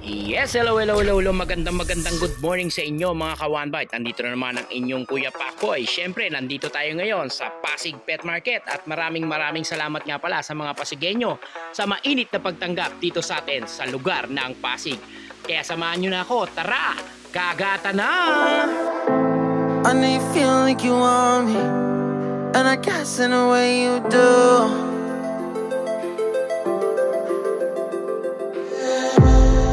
Yes, hello, magandang good morning sa inyo mga ka-OneBite. Nandito na naman ang inyong Kuya Pakoy. Siyempre, nandito tayo ngayon sa Pasig Pet Market at maraming salamat nga pala sa mga Pasigenyo sa mainit na pagtanggap dito sa atin sa lugar ng Pasig. Kaya samahan nyo na ako, tara, kagata na! I know you feel like you want me, and I guess in a way you do.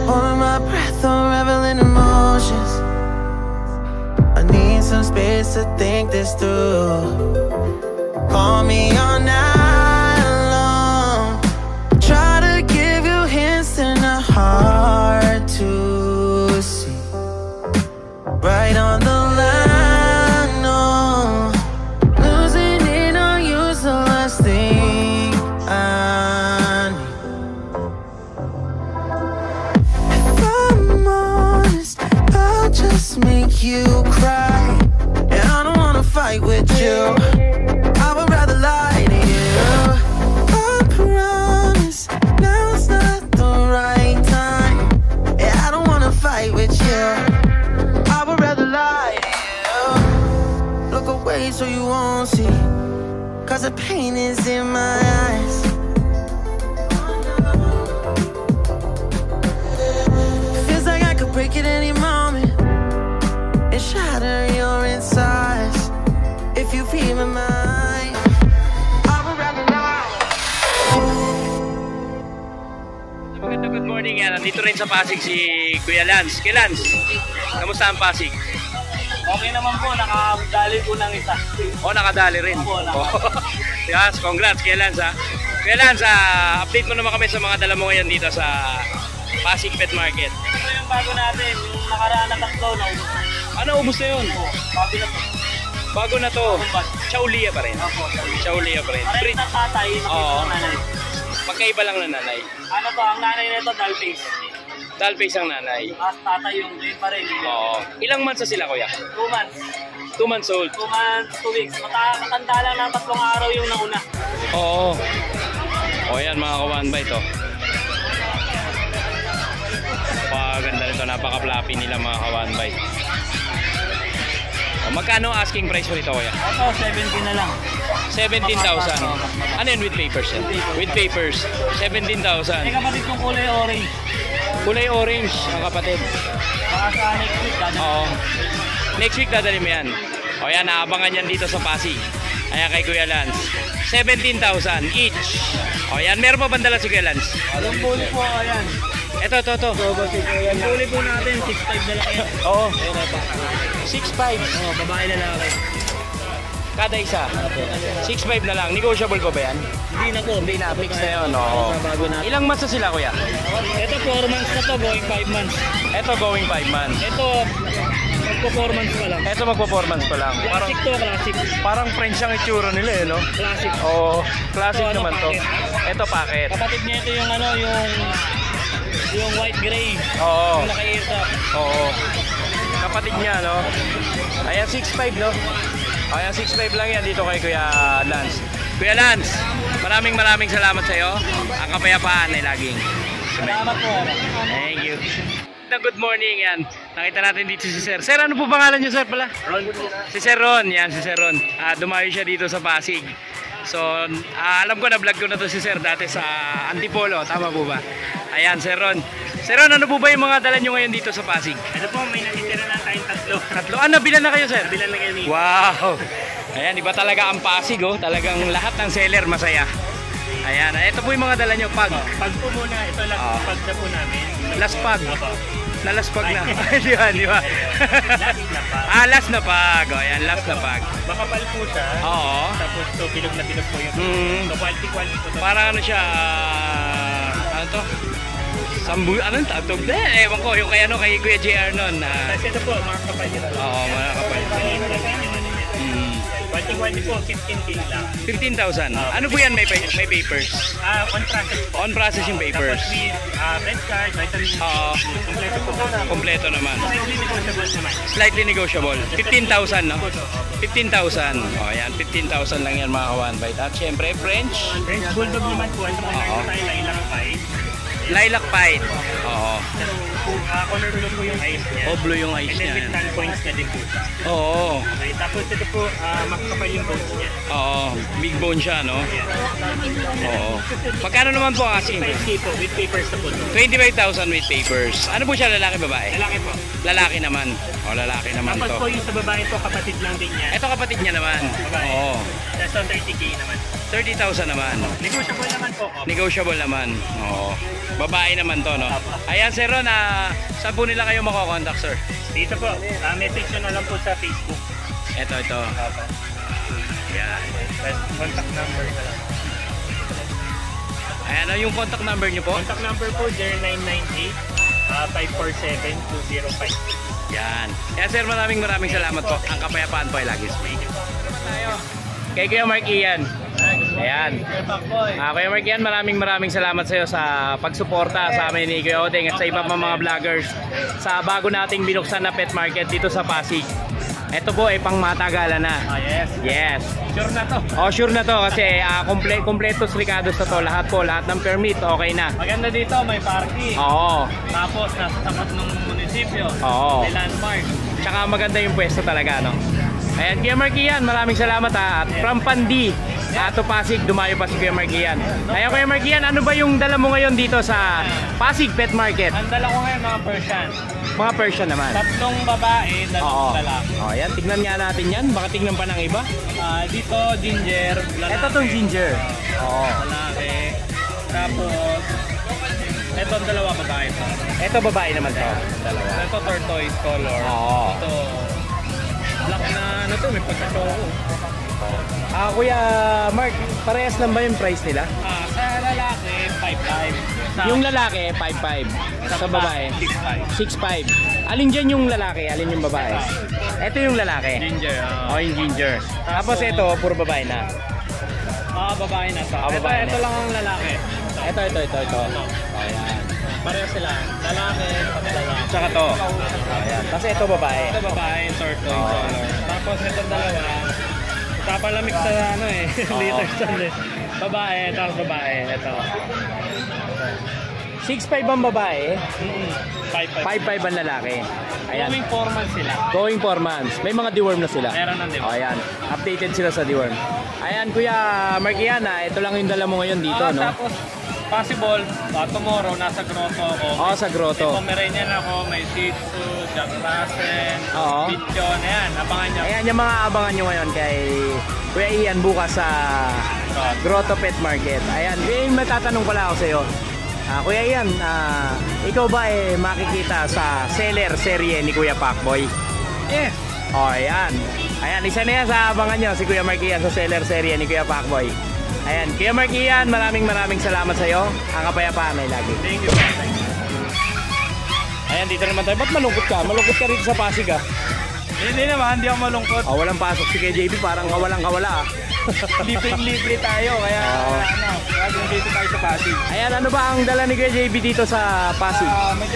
Holding my breath, unraveling emotions. I need some space to think this through. Call me all night long. Try to give you hints and a hard to see. Right on the line, no. Losing it on you's the last thing I need. If I'm honest, I'll just make you cry. And I don't wanna fight with you, I would rather lie to you. I promise, now's not the right time. Yeah, I don't wanna fight with you, I would rather lie to you. Look away so you won't see, cause the pain is in my eyes. Feels like I could break it any moment and shatter your insides. If you feel my mind, I would rather lie. Good morning yan. Nandito rin sa Pasig si Kuya Lance. Kuya Lance, kamusta ang Pasig? Okay naman po, nakadali po ng isa. Nakadali rin. Yes, congrats Kuya Lance ha. Kuya Lance, update mo naman kami sa mga dala mo ngayon dito sa Pasig Pet Market. Ito yung bago natin, yung nakaraan na tatlo na ubos na. Ano, ubos na yun? Bago na to. Bago na to. Chaulia pa rin. Chaulia pa rin. Parang na tatay, nakita ng nanay. Magkaiba lang na nanay. Ano to, ang nanay nito, Dalface. Dalface ang nanay. Tapos tatay yung green pa rin. Oo. Ilang months na sila kuya? 2 months. 2 months old. 2 months, 2 weeks. Matanda lang ng 3 araw yung nauna. Oo. O yan mga ka-OneBite oh. Napakaganda nito, napaka-fluffy nila mga ka-OneBite. Magkano asking price mo nito kuya? Ito, 70 na lang. 17,000. Ano yun with papers yan? With papers. 17,000. May kapatid kong kulay orange. Kulay orange ang kapatid. Baka sa next week, Oo. Next week dadali mo yan. O yan, naabangan yan dito sa Pasig. Ayan kay Kuya Lance. 17,000 each. O yan, meron pa bandala si Kuya Lance? Yung bully po, ayan. Ito. Yung bully po natin, 6'5 na lang yan. Oo. 6'5. 6'5. Oo, babae lalaki. Kada isa. 6'5 na lang. Negotiable pa ba yan? Hindi na po. Hindi na. Fix na yun. Oo. Bago natin. Ilang months na sila kuya? Ito 4 months na to, going 5 months. Ito going 5 months. Ito, magpo-4 months pa lang. Ito magpo-4 pa lang. Classic to, classic. Parang French ang itsura nila eh, no? Classic. Oo. Classic Ito, naman to. packet. Ito packet. Kapatid niya ito yung yung white gray. Oo. Yung naka-eartop. Oo. Kapatid niya, no? Ayan, 6'5, no? Ayan, 6'5 lang yan dito kay Kuya Lance. Kuya Lance, maraming salamat sa iyo. Ang kapayapaan ay laging Salamat po. thank you. Good morning yan. Nakita natin dito si Sir. Sir, ano po pangalan niyo, Sir, pala? Ron. Si Sir Ron. Yan, si Sir Ron. Dumayo siya dito sa Pasig. So, alam ko na vlog ko na to si Sir dati sa Antipolo. Tama po ba? Ayan, Sir Ron. Sir Ron, ano po ba yung mga dala nyo ngayon dito sa Pasig? Ito po, may natitira na tayong tatlo. Tatlo? Nabilan na kayo, Sir? Bilan na kayo ni. Wow! Ayan, iba talaga ang Pasig, oh. Talagang lahat ng seller masaya. Ayan, ito po yung mga dala nyo. Pag Po muna, ito lang pag na po namin. last pag. Nalaspag na. Di ba? Last na pag. O, ayan, last na pag. Makapal po siya. Oo. Tapos to, bilog na bilog po yung so, quality po. Parang ano siya, ano to? Anong tatog? Ewan ko, yung kay Kuya JR nun. Kasi ito po, mga kapal nyo. Oo, mga kapal. Quality po, 15K lang. 15,000. Ano po yan? May papers? On process po. On process yung papers. Tapos with red card, vitamin C. Oo. Kompleto po. Kompleto naman. Slightly negotiable naman. Slightly negotiable. 15,000, no? 15,000. O, ayan. 15,000 lang yan mga ka-OneBite. At syempre, French Bulldog naman po. Ito po, tayo lilac fight. Lilac Fight. Oo. Color blue po yung eyes niya. Oh, blue yung eyes And then niya. with tan points na din po siya. Oo. Okay, tapos ito po, makakapal yung bones niya. Oo. Big bone siya, no? Oo. Magkano naman po asking? 5K po, with papers na po. 25,000 with papers. Ano po siya, lalaki, babae? Lalaki po. Lalaki naman. O, lalaki naman Tapos to. po yung sa babae po, kapatid lang din niya. Ito kapatid niya naman. Babae. Oo. That's on 30K naman. 30,000 naman. Negotiable naman po. Negotiable naman. Oo. Babae naman to, no? Ayan, Sir Ron, saan po nila kayo makokontak, sir? Dito po, message nyo na lang po sa Facebook. Ito. Yan. Tapos contact number na lang. Ayan, yung contact number nyo po? Contact number po 0998-547-205. Yan. Kaya sir, maraming salamat po. Ang kapayapaan po ay lagi. Tayo. Kay Kuya Mark Ian. Ayan. Kuya Mark Ian, maraming salamat sa iyo sa pagsuporta sa amin ni Kuya Odeng at sa iba pang mga vloggers sa bago nating binuksan na pet market dito sa Pasig. Ito po ay pang matagalan na. Yes. Sure na to. Oh, sure na to kasi kompletos ricados na to. Lahat ng permit okay na. Maganda dito, may parking. Oo. Tapos nasa tapat ng munisipyo. Oo. May landmark. Tsaka maganda yung pwesto talaga, no? Ayan, Kuya Mark Ian, maraming salamat ha. At from Pandi, to Pasig, dumayo pa si Kuya Mark Ian. Ayan, Kuya Mark Ian, ano ba yung dala mo ngayon dito sa Pasig Pet Market? Ang dala ko ngayon mga Persian. Mga Persian naman. Tatlong babae, Oo. dalawang lalaki. Oh, ayan, tignan nga natin yan. Baka tignan pa ng iba. Dito, ginger, lalaki. Ito tong ginger. Oo. Lalaki. Tapos, ito ang dalawa babae pa. Ito babae naman to. Dalawa. Ito tortoise color. Oo. Ito, black na ano to, may pagka-choco. Kuya Mark, parehas lang ba yung price nila? Sa lalaki, 5'5". Yung lalaki, 5'5". Sa babae, 6'5". 6'5". Alin dyan yung lalaki? Alin yung babae? Ito yung lalaki. Ginger. Oh, yung ginger. Tapos ito, puro babae na. Babae na to. Babae ito na. lang ang lalaki. Ito. Ayan. Pareho sila. Lalaki, pati lalaki. Tsaka to. Ayan. Tapos ito babae. Ito babae, tortoise Oo. color. Tapos itong dalawa, papalamig sa ano eh, Oo. liter sandali. Babae, tapos babae. Ito. 6'5 ang babae, 5'5". 5'5 ang lalaki. Ayan. Going 4 months sila. Going 4 months. May mga deworm na sila. Meron na din. Oh, ayan. Updated sila sa deworm. Ayan, Kuya Markiana, ito lang yung dala mo ngayon dito, no? Tapos, possible, tomorrow, nasa grotto ako. Oo, sa grotto. May Pomeranian ako, may Shih Tzu, Jack Russell, Oo. Bichon, ayan, abangan nyo. Ayan, yung mga abangan nyo ngayon kay Kuya Ian bukas sa Grotto Pet Market. Ayan, yung matatanong pala ako sa iyo. Kuya Ian, ikaw ba makikita sa seller serye ni Kuya Pacboy? Yes. O, ayan. Ayan, isa na yan sa abangan nyo, si Kuya Mark Ian sa seller serye ni Kuya Pacboy. Ayan, Kuya Mark Ian, maraming salamat sa iyo. Ang kapayapaan ay lagi. Thank you. Ayan, dito naman tayo. Ba't malungkot ka? Malungkot ka rito sa Pasig, ah. Hindi naman, hindi ako malungkot. Walang pasok si KJB, parang kawalang-kawala, ah. Libre tayo, kaya Oo. laging dito tayo sa Pasig. Ayan, ano ba ang dala ni KJB dito sa Pasig? May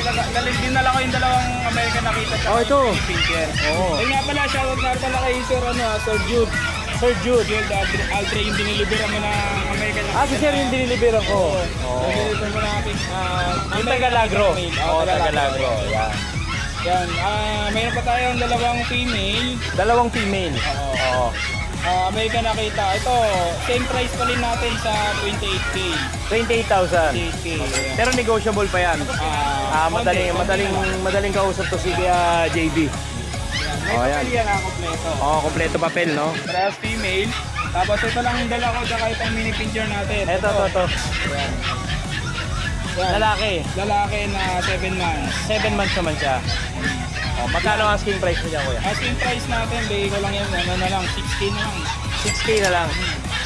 dinala ko yung dalawang American nakita sa ito. Pincher. Oo. Ay nga pala, shoutout nga pala kay Sir, Sir Jude. Sir Jude. Aldre yung dinilibera mo ng American nakita. Si Sir yung diniliberan ko. Dinilibera mo natin. Yung Tagalagro. Oo, Tagalagro. Yan. Yan. Mayroon pa tayong dalawang female. Dalawang female. Oo. American nakita. Ito, same price pa rin natin sa 28K. 28,000. 28K. Pero negotiable pa yan. Madaling kausap to si JB. May Oh, yan. papel yan kompleto. Kompleto papel, no? Parehas female. Tapos ito lang yung dala ko, tsaka itong mini pincher natin. Ito. Yan. Lalaki. Lalaki na 7 months. 7 months naman siya. Magkano ang asking price mo dyan, kuya? Asking price natin, bigay ko lang yan, ano na lang, 16 na lang. 6K na lang.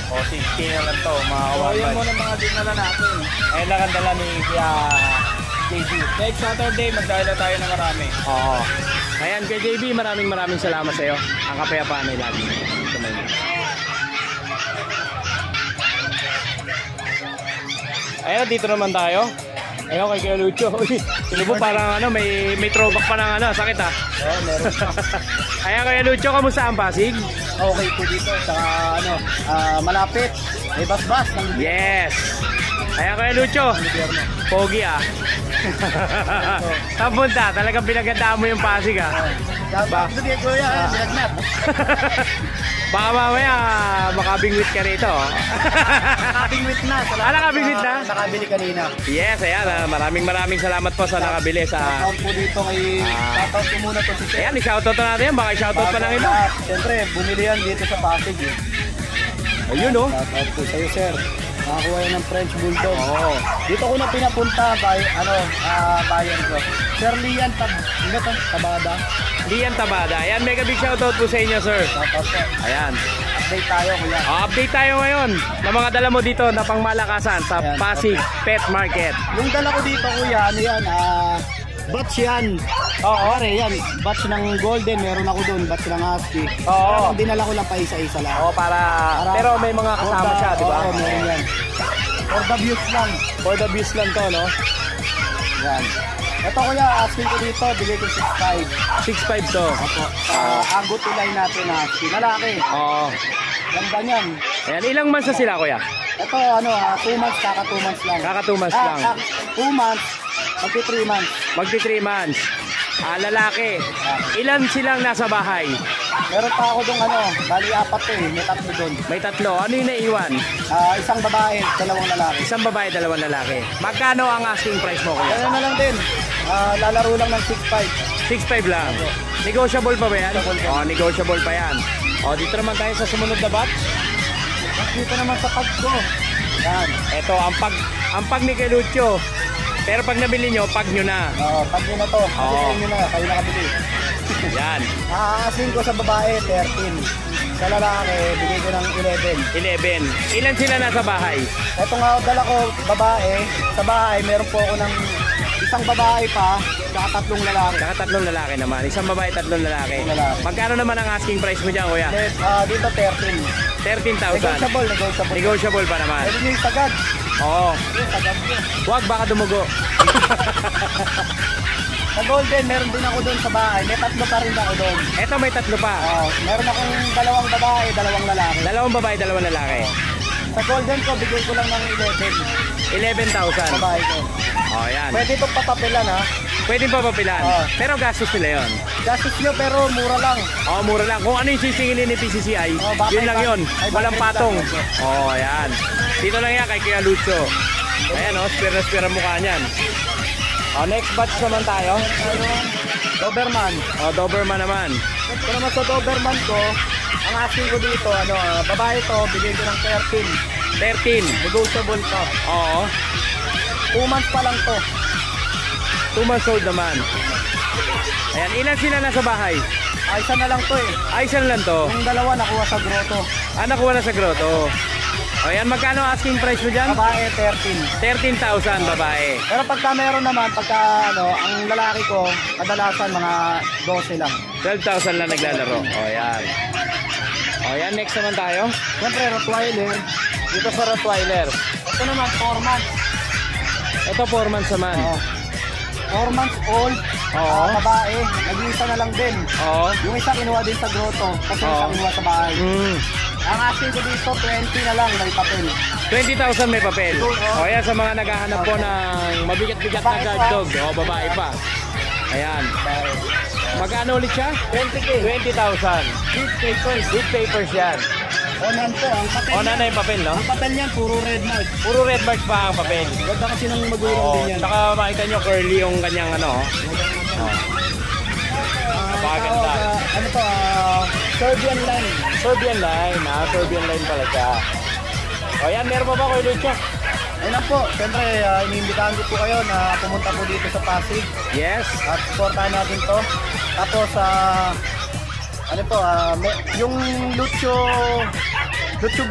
6K na lang to, mga So, kawan. yan muna mga dinala natin. Ayun lang ang dala ni Kuya JB. Next Saturday, magdala tayo na marami. Oo. Ayan, kay JB, maraming salamat sa iyo. Ang kapayapaan ay lagi. Sa Maynila. Ayan, dito naman tayo. Ayun, kay Kuya Lucho. Uy, sino po parang may throwback pa ng sakit ha. Oo, meron pa. Ayan, Kuya Lucho, kamusta ang Pasig? Okay po dito, saka malapit. May bas-bas. Yes! Ayan Kuya Lucho. Pogi ah. Saan punta? Talagang pinagandaan mo yung Pasig ah. Sige, kuya, binagnat. Baka mamaya makabingwit ka rito. Nakabingwit na. Nakabingwit na? Nakabili kanina. Yes, ayan. Maraming salamat po sa nakabili sa... Shoutout po dito kay... Shoutout ko muna to si Sir. Ayan, i-shoutout na natin yan. Baka i-shoutout pa ng iba. Siyempre, bumili yan dito sa Pasig. Ayun oh. Shoutout po sa'yo, Sir. Nakakuha yan ng French Bulldog. Oo. Dito ko na pinapunta, bayan ko. Sir Lian Tabada. Lian Tabada. Ayan, mega big shoutout po sa inyo, sir. Shoutout po. Ayan. Update tayo, kuya. Update tayo ngayon ng mga dala mo dito na pangmalakasan sa Ayan, Pasig Pet Market. Yung dala ko dito, kuya, ano yan, batch yan. Oo. Pare, yan. Batch ng golden, meron ako doon. Batch ng husky. Oo. Ang dinala ko lang pa isa-isa lang. Oo, pero may mga kasama siya, di ba? Oo, meron yan. For the views lang. For the views lang to, no? Yan. Ito kuya, asking ko dito, bigay ko 6.5. 6.5 to. Opo. Agot tulay natin na husky. Lalaki. Oo. Ganda niyan. Ayan, ilang months na sila, kuya? Ito, 2 months, kaka 2 months lang. Kaka 2 months lang. 2 months, magti 3 months. Magti 3 months. Lalaki. Ilan silang nasa bahay? Meron pa ako doon bali 4 to eh, may 3 doon. May 3. Ano yung naiwan? Isang babae, 2 lalaki. Isang babae, 2 lalaki. Magkano ang asking price mo, kuya? Ano na lang din, lalaro lang ng 6.5 6.5. lang. Negotiable pa ba yan? Negotiable. Oh, negotiable pa yan. Oh, dito naman tayo sa sumunod na batch. Dito naman sa pag ko. Yan. Ito, ang pag ni Kelucho. Pero pag nabili nyo, pag nyo na. Pag yun na to, Oo. nyo na, kayo nakabili. Yan, Aasin ko sa babae, 13. Sa lalaki, bigay ko ng 11. 11. Ilan sila nasa bahay? Ito nga, dala ko, babae. Sa bahay, meron po ako ng isang babae pa, saka 3 lalaki. Saka 3 lalaki naman. Isang babae, 3 lalaki. 3 lalaki. Magkano naman ang asking price mo dyan, kuya? Dito 13. 13,000. Negotiable. Negotiable pa naman. Pwede nyo yung sagad. Oo. Yung sagad nyo. Huwag, baka dumugo. Sa golden, meron din ako doon sa bahay. May 3 pa rin ako doon. Ito may 3 pa. Meron akong 2 babae, 2 lalaki. 2 babae, 2 lalaki. Sa golden ko, bigay ko lang ng 11. 11,000. Babae ko. Oh, yan. Pwede itong papapilan ha. Pwede pa papilan. Oo. Pero gastos nila yun. Gastos nyo pero mura lang. Oh, mura lang. Kung ano yung sisingilin ni PCCI, baka yun lang yun. ay, Walang baka patong. lang. Oh, ayan. Dito lang yan kay Kuya Lucho. Ayan, oh, spare na spare ang mukha niyan. Oh, next batch naman tayo. Doberman. Oh, Doberman naman. Ito naman sa Doberman ko, ang asking ko dito, babae to, bigay ko ng 13. 13. Negotiable to. Oo. 2 months pa lang to. 2 months old naman. Ayan, ilan sila nasa bahay? Isa na lang to eh. Ay, isang lang to. Yung 2 nakuha sa grotto. Nakuha na sa grotto. Ayan, magkano asking price mo dyan? Babae, 13. 13,000 babae. Pero pagka meron naman, ang lalaki ko, kadalasan mga 12 lang. 12,000 lang naglalaro. O, ayan. O, ayan, next naman tayo. Siyempre, Rottweiler. Dito sa Rottweiler. Ito naman, 4 months. Ito, 4 months naman. 4 months old. Oo. Babae, nag-iisa na lang din. Oo. Yung isa kinuha din sa grotto, kasi Oo. isa kinuha sa bahay. Mm. Ang asking ko dito, 20 na lang, may papel. 20,000 may papel. Oo. O, ayan, sa mga naghahanap po ng mabigat-bigat na guard dog. O, babae pa. Ayan. Magkano ulit siya? 20K. 20,000. With papers. With papers yan. Onan po, ang papel O, na yung papel, no? Ang papel niyan, puro red mark. Puro red marks pa ang papel. Ganda kasi ng magulang Oo, din yan. saka makita nyo curly yung kanyang ano. Napakaganda. Ano to, Serbian line. Serbian line, Serbian line pala siya. O yan, meron pa ba kayo Lucho? Ayun lang po, siyempre, iniimbitahan ko po kayo na pumunta po dito sa Pasig Yes. at supportahan natin to. Tapos, yung Lucho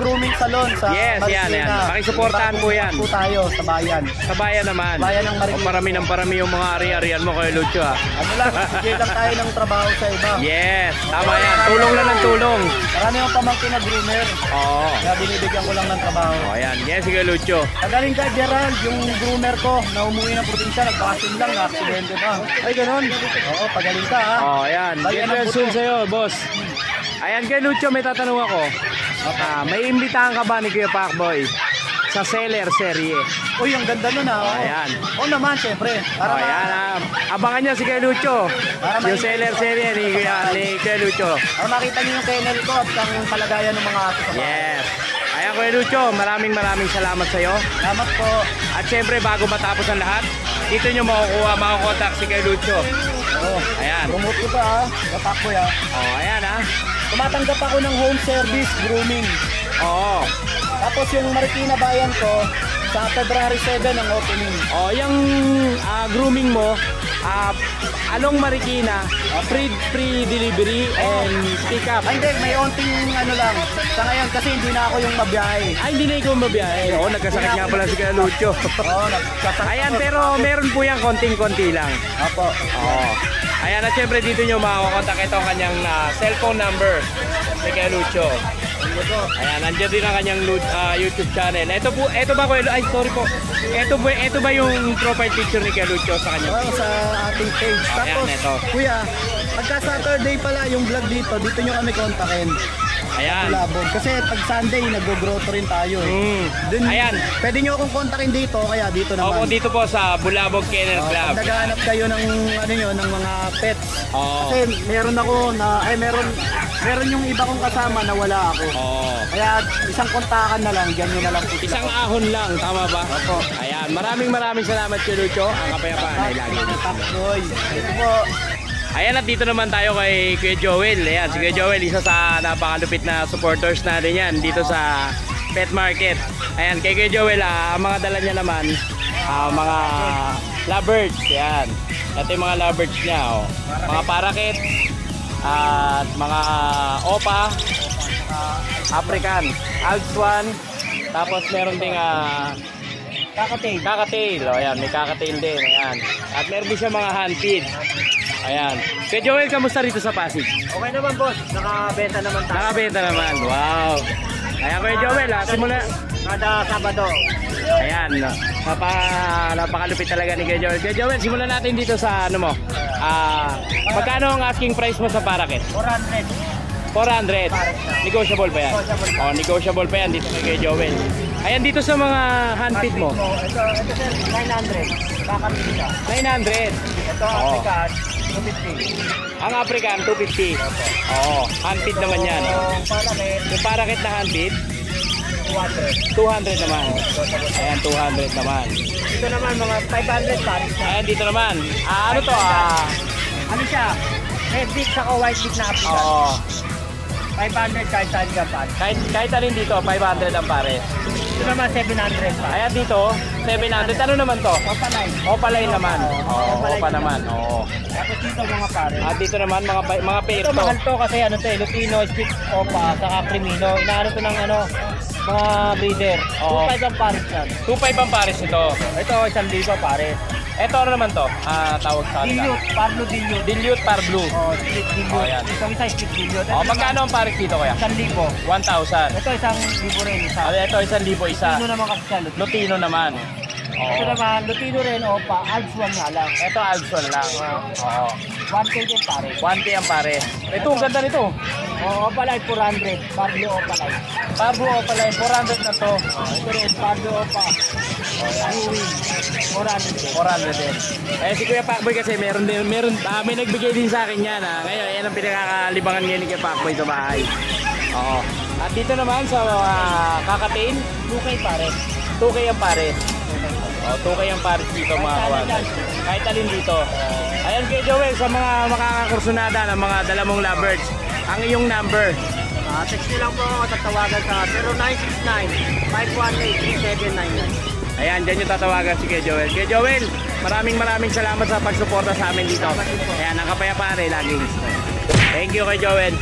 Grooming Salon sa Yes, yan, yan. Pakisuportahan po yan. Po tayo sa bayan. Sa bayan naman. Bayan ng Marikina. O parami yung mga ari-arian mo kayo Lucho ha. Ano lang, bigay lang tayo ng trabaho sa iba. Yes, tama yan. Tulong lang ng tulong. Marami yung pamangkin na groomer. Oo. Kaya binibigyan ko lang ng trabaho. O yan, yes, sige Lucho. Pagaling ka, Gerald, yung groomer ko na umuwi ng probinsya, nagbasin lang, na-aksidente pa. Ay, ganun. Oo, pagaling ka, ha? O yan, get well soon sa'yo, boss. Ayan kay Lucho, may tatanong ako. May imbitahan ka ba ni Kuya Pacboy? sa seller serye. Uy, ang ganda nun ah. Ayan. Oo naman, syempre. Para Ayan, abangan nyo si Kuya Lucho. Para Yung seller serye ni Kuya Lucho. para makita niyo yung kennel ko at ang kalagayan ng mga aso sa bahay. Yes. Ayan Kuya Lucho, maraming salamat sa iyo. Salamat po. At syempre bago matapos ang lahat, dito nyo makakontak si Kuya Lucho. Oo. Ayan. Promote ko pa ah. Katakboy ah. Oh, ayan ha. Tumatanggap ako ng home service, grooming. Oo. Tapos yung Marikina Bayan ko, sa February 7 ang opening. Oh, yung grooming mo, Along Marikina, free delivery and pick up. Ay, hindi, may onting ano lang. Sa ngayon kasi hindi na ako yung mabiyahe. Ay, hindi na ikaw mabiyahe. Oo, nagkasakit nga pala si Kuya Lucho. Oo, nagkasakit. Ayan, pero meron po yan konting-konti lang. Apo. Oo. Ayan, at syempre dito nyo makakontak ito ang kanyang cellphone number si Kuya Lucho. Ayan, nandiyan din ang kanyang YouTube channel. Ito ba Kuya Lucho? Ay, sorry po. Ito ba yung profile picture ni Kuya Lucho sa kanyang Oo, sa ating page. Ayan, Tapos, ito. kuya, pagka Saturday pala yung vlog dito nyo kami kontakin. Ayan. Labog. Kasi pag Sunday, nag-grotto rin tayo eh. Dun, Ayan. Pwede nyo akong kontakin dito, kaya dito naman. Opo, dito po sa Bulabog Kennel Club. Pag naghahanap kayo ng ano nyo, ng mga pets. Oo. Kasi meron ako na, meron yung iba kong kasama na wala ako. Oo. Kaya isang kontakan na lang, dyan nyo na lang po sila. Isang ahon lang, tama ba? Opo. Ayan, maraming salamat Kuya Lucho. Ang kapayapaan ay lagi. Takboy. Ito po. Ayan, at dito naman tayo kay Kuya Joel. Ayan, si Kuya Joel, isa sa napakalupit na supporters natin yan dito sa pet market. Ayan, kay Kuya Joel, ang mga dala niya naman, mga lovebirds. Ayan, ito yung mga lovebirds niya. Oh. Mga parakeet at mga opa, African, Alpswan, tapos meron ding kakatail. O, ayan, may kakatail din. Ayan. At meron din siya mga handfeed. Ayan. Kuya Joel, kamusta rito sa Pasig? Okay naman boss, nakabenta naman tayo. Nakabenta naman. Wow. Ayan, Kuya Joel, simula. Kada Sabado. Ayan. Napakalupit talaga ni Kuya Joel. Kuya Joel, simulan natin dito sa ano mo. Magkano ang asking price mo sa parakeet? 400. Negotiable pa yan? Oh, negotiable pa yan dito kay Kuya Joel. Ayan, dito sa mga handfeed mo. Ito sir, 900. Kakapit siya. 900. Ito African, 250. Ang African, 250. Oo, handfeed naman yan. Yung palakit, Yung parakeet na handfeed, 200. 200 naman. Ayan, 200 naman. Dito naman mga 500 pares na. Ayan, dito naman. Ano to? Ano siya? Red beak saka white beak na African. Oo. 500 kahit saan ka pa. Kahit alin dito, 500 ang pare. Ito naman 700 pa. Ayan dito, 700. Ano naman to? Opaline. Opaline naman. Oo, opa naman. Oo. Tapos dito mga pares. At dito naman, mga pair Ito to. mahal to kasi ano to eh, Lutino, Spitz Opa, saka Crimino. Inaano to ng ano, mga breeder. Oo. 2.5 ang pares yan. 2.5 ang pares ito. Ito, 1,000 pares. Ito ano naman to? Tawag sa kanila. Dilute, Parlo Dilute. Dilute par blue. Oh, split dilute. Oh, yan. Isang isa split dilute. Oh, magkano ang pares dito kaya? 1,000. 1,000. Ito isang libo rin isa. Ito 1,000 isa. Lutino naman kasi siya. Lutino naman. Ito Oo. naman, Lutino rin, Opa, Alpswan nga lang. Ito Alpson lang. Oo. 1K din pares. 1K ang pares. Ito, ang ganda nito. Oh, Opa Life 400. Parlo Opa Life. Pablo Opa Life, 400 na to. Ito rin, Parlo Opa. Louis, 400 din. 400 din. Eh si Kuya Pacboy kasi may nagbigay din sa akin yan. Ngayon, yan ang pinakakalibangan ngayon ni Kuya Pacboy sa bahay. Oo. At dito naman sa kakatail, 2K pares. 2K ang pares. Oh, 2K ang pares dito mga kawan. Kahit alin dito. Ayan Kuya Joel, sa mga makakakursunada ng mga dala mong lovebirds, ang iyong number. Text nyo lang po ako, tatawagan sa 0969-518-3799. Ayan, dyan yung tatawagan si Kuya Joel. Kuya Joel, maraming salamat sa pagsuporta sa amin dito. Ayan, ang kapayapaan ay laging. Thank you Kuya Joel.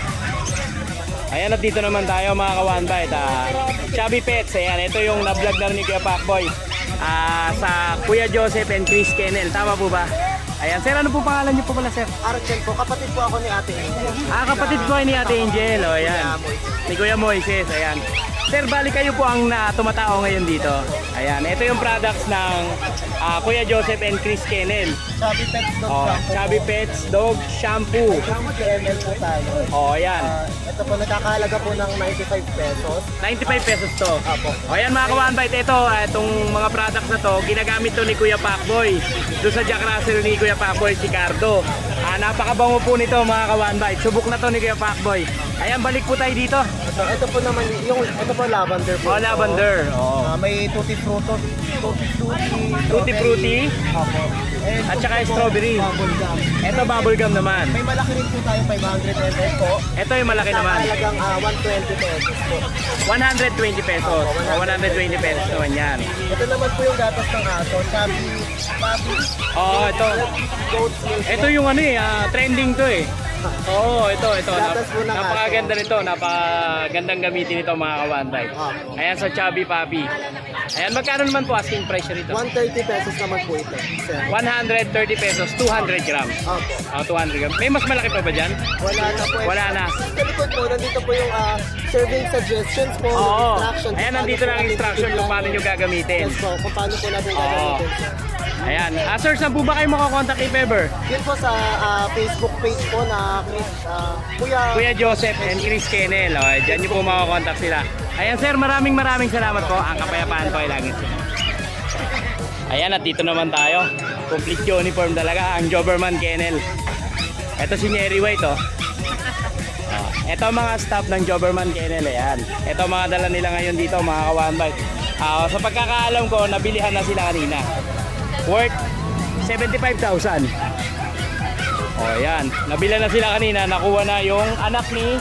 Ayan, at dito naman tayo mga ka-1bite. Chubby Pets, ayan, ito yung na-vlog na ni Kuya Pacboy. Sa Kuya Joseph and Chris Kennel, tama po ba? Ayan, sir, ano po pangalan niyo po pala, sir? Archel po, kapatid po ako ni Ate Angel. Kapatid ko ay ni Ate Angel, o ayan. Ni Kuya Moises, ayan. Sir, bali kayo po ang tumatao ngayon dito. Ayan, ito yung products ng Kuya Joseph and Chris Kennel. Chubby Pets Dog Oh, Shampoo. Chubby Pets Dog Shampoo. 100 ml po tayo. Oh, ayan. Ito po, nagkakahalaga po ng 95 pesos. 95 pesos to. Apo. O yan mga ka-One Bite, itong mga products na to, ginagamit to ni Kuya Pacboy. Doon sa Jack Russell ni Kuya Pacboy, Sicardo. Napakabango po nito mga ka-One Bite. Subok na to ni Kuya Pacboy. Ayan, balik po tayo dito. Ito po naman, ito po lavender po. Oh, lavender. Oh. May tutti frutti. Tutti frutti. Apo. And At saka strawberry. bubble gum. Ito bubble gum naman. May malaki rin po tayo, 500 ml po. Ito yung malaki naman. Talagang 120 pesos po. 120 pesos. O, 120 pesos naman yan. Ito naman po yung gatas ng aso. Chubby, Papi, Oo, ito. goat milk. Ito yung ano trending to eh. Oo, ito. Gatas po ng aso. Napakaganda nito. Napakagandang gamitin ito mga ka-One Bite. Ayan sa Chubby Papi. Ayan, magkano naman po asking price rito? 130 pesos naman po ito. Sir. 130 pesos, 200 grams. Opo. 200 grams. May mas malaki pa ba dyan? Wala na po. Wala na. Sa likod po, nandito po yung serving suggestions po, Oo. instructions. Ayan, nandito na ang instruction kung paano nyo gagamitin. Yes po, kung paano po natin Oo. gagamitin. Sir. Ayan. Sir, saan po ba kayo makakontakt if ever? Yun po sa Facebook page po na Chris, Kuya Joseph and Chris Kennel. O, dyan nyo po makakontakt sila. Ayan sir, maraming salamat po. Ang kapayapaan ko ay langit. Ayan, at dito naman tayo. Complete uniform talaga ang Doberman Kennel. Ito si Cherry White oh. Ito ang mga staff ng Doberman Kennel. Ayan. Ito ang mga dala nila ngayon dito mga ka-One Bite. Sa pagkakaalam ko, nabilihan na sila kanina. Worth 75,000. O yan, nabila na sila kanina, nakuha na yung anak ni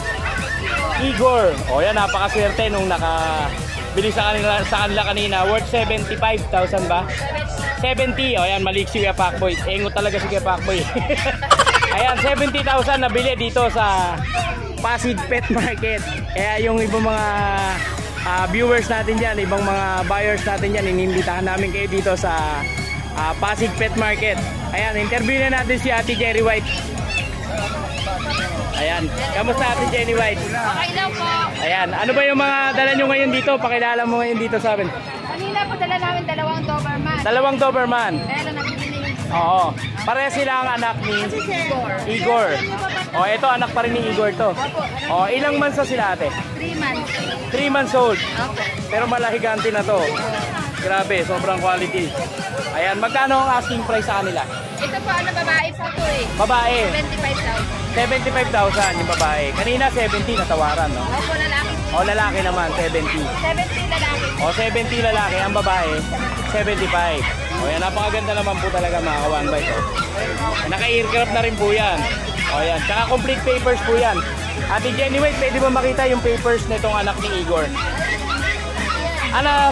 Igor. O yan, napakaswerte nung nakabili sa kanila kanina, worth 75,000 ba? 70. O yan, malik si Kuya Pacboy. Engo talaga si Kuya Pacboy. Ayan, 70,000 nabili dito sa Pasig Pet Market. Kaya yung ibang mga viewers natin dyan, ibang mga buyers natin dyan, inimbitahan namin kayo dito sa Pasig Pet Market. Ayan, interview na natin si Ate Cherry White. Ayan, kamusta Ate Cherry White? Okay lang po. Ayan, ano ba yung mga dala nyo ngayon dito? Pakilala mo ngayon dito sa amin. Kanina po dala namin 2 Doberman. Dalawang Doberman. Kaya lang nabili na yung Oo, pareha sila ang anak ni Igor. O, ito anak pa rin ni Igor to. O, ilang months na sila ate? 3 months. 3 months old. Opo. Pero malahigante na to. Grabe, sobrang quality. Ayan, magkano ang asking price sa kanila? Ito po babae po to eh. Babae, 25,000. 75,000 yung babae. Kanina 70 natawaran, no? Opo, lalaki. O lalaki naman, 70. 70 lalaki. O 70 lalaki, ang babae, 75. O yan, napakaganda naman po talaga mga ka-One Bite. Naka-aircraft na rin po yan. O yan, tsaka complete papers po yan. Ate Jenny White, pwede ba makita yung papers nitong anak ni Igor?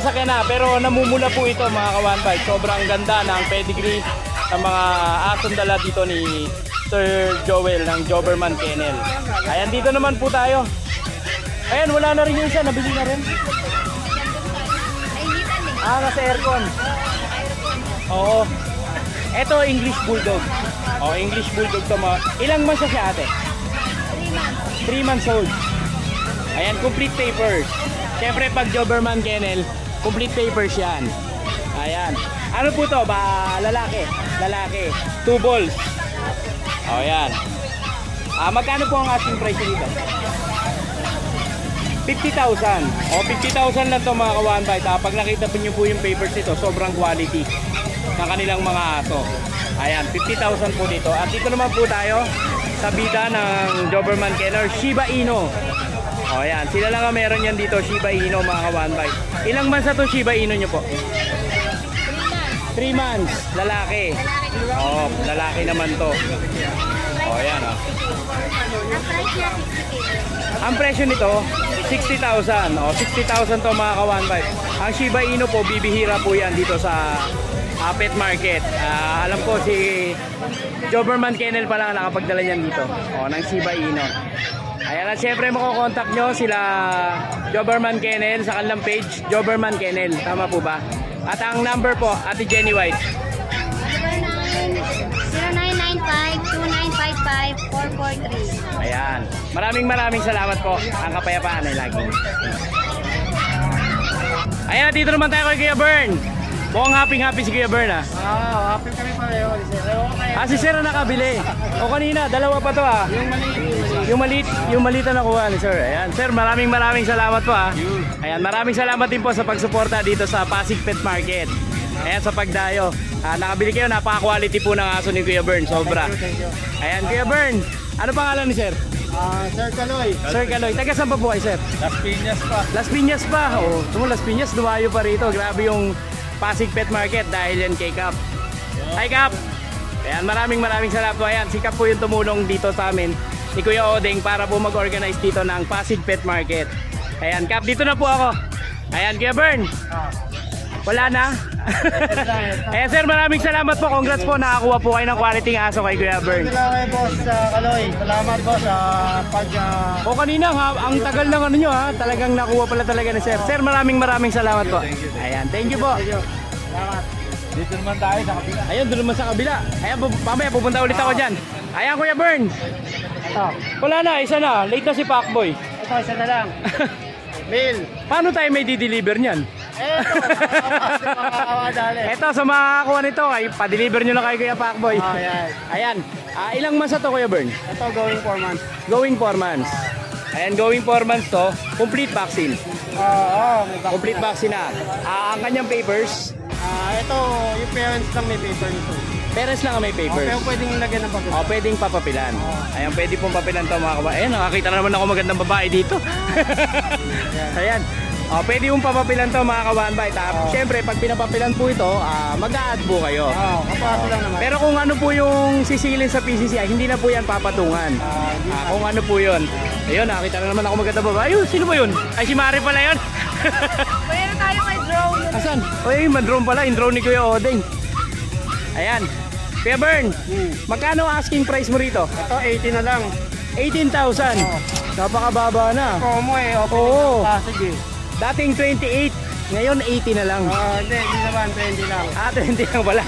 Sakyan na, pero namumula po ito mga ka-One Bite. Sobrang ganda ng pedigree ng mga asong dala dito ni Sir Joel ng Doberman Kennel. Ayan, dito naman po tayo. Ayan, wala na rin yung isa, nabili na rin. Nainitan eh. Nasa aircon. Oo. Ito, English Bulldog. English Bulldog to mga. Ilang months na siya ate? 3 months. 3 months old. Ayan, complete papers. Siyempre, pag Doberman Kennel, complete papers yan. Ayan. Ano po to? Lalaki. Lalaki. 2 balls. Ayan. Magkano po ang asking price dito? 50,000. 50,000 lang to mga ka-One Bite. Pag nakita po nyo po yung papers nito, sobrang quality ng kanilang mga aso. Ayan, 50,000 po dito. At dito naman po tayo sa bida ng Doberman Kennel, Shiba Inu. Ayan, sila lang ang meron yan dito, Shiba Inu mga ka-One Bite. Ilang months na itong Shiba Inu nyo po? 3 months. Lalaki. Lalaki naman to. Ayan Ang price niya 60K. Ang presyo nito, 60,000. 60,000 to mga ka-One Bite. Ang Shiba Inu po, bibihira po yan dito sa pet market. Alam ko si Doberman Kennel pa lang nakapagdala niyan dito. Ng Shiba Inu. Ayan, at syempre makokontakt nyo sila Doberman Kennel sa kanilang page, Doberman Kennel. Tama po ba? At ang number po, Ate Jenny White. 0995-2955-443. Ayan. Maraming salamat po. Ang kapayapaan ay lagi. Ayan, dito naman tayo kay Kuya Bern. Mukhang happy si Kuya Bern ah. Happy kami pareho. Si Sir ang nakabili. O kanina, dalawa pa to ah. Yung maliit na nakuha ni Sir. Ayan, Sir, maraming salamat po ah. Ayan, maraming salamat din po sa pagsuporta dito sa Pasig Pet Market. Ayan, sa pagdayo. Nakabili kayo, napaka-quality po ng aso ni Kuya Bern, sobra. Ayan, Kuya Bern, ano pangalan ni Sir? Sir Kaloy. Sir Kaloy, taga saan pa po kayo, Sir? Las Piñas pa. Las Piñas pa. Las Piñas, dumayo pa rito. Grabe yung Pasig Pet Market dahil yan kay Cap. Hi Cap! Ayan, maraming salamat po. Ayan, si Cap po yung tumulong dito sa amin ni Kuya Odeng para po mag-organize dito ng Pasig Pet Market. Ayan, Cap, dito na po ako. Ayan, Kuya Bern. Wala na? Ayan, Sir, maraming salamat po. Congrats po, nakakuha po kayo ng quality ng aso kay Kuya Bern. Salamat boss Kaloy. Salamat boss sa Kanina ang tagal ng ano nyo ha. Talagang nakuha pala talaga ni Sir. Sir, maraming salamat po. Ayan, thank you po. Salamat. Dito naman tayo sa kapila. Ayun, doon naman sa kabila. Ayan, mamaya pupunta ulit ako dyan. Ayan, Kuya Bern. Wala na, isa na. Late na si Pacboy. Ito, isa na lang. Mail. Paano tayo may di-deliver niyan? Ito, sa makakakuha nito, pa-deliver nyo na kay Kuya Pacboy. Ayan. Ayan. Ilang months na to, Kuya Bern? Ito, going 4 months. Going 4 months. Ayan, going 4 months to. Complete vaccine. May vaccine. Complete vaccine na. Ang kanyang papers. Ito, yung parents lang may paper nito. Parents lang ang may papers. Pero pwedeng lagyan ng papel. Pwedeng papapilan. Ayan, pwede pong papilan to mga kababayan. Ayan, nakakita na naman ako magandang babae dito. Ayan. Pwede pong papapilan to mga ka-1bite. Siyempre, pag pinapapilan po ito, mag-a-add po kayo. Kapaso lang naman. Pero kung ano po yung sisilin sa PCCI, hindi na po yan papatungan. Kung ano po yun. Ayun, nakakita na naman ako magandang babae. Ayun, sino ba yun? Ay, si Mari pala yun. Meron tayo kay drone. Asan? Ay, man-drone pala. Yung drone ni Kuya Odeng. Ayan. Kuya Bern, magkano asking price mo rito? Ito, 80 na lang. 18,000. Napakababa na. Promo Oo. Sige. Dating 28, ngayon 80 na lang. Hindi naman, 20 lang. 20 lang pala.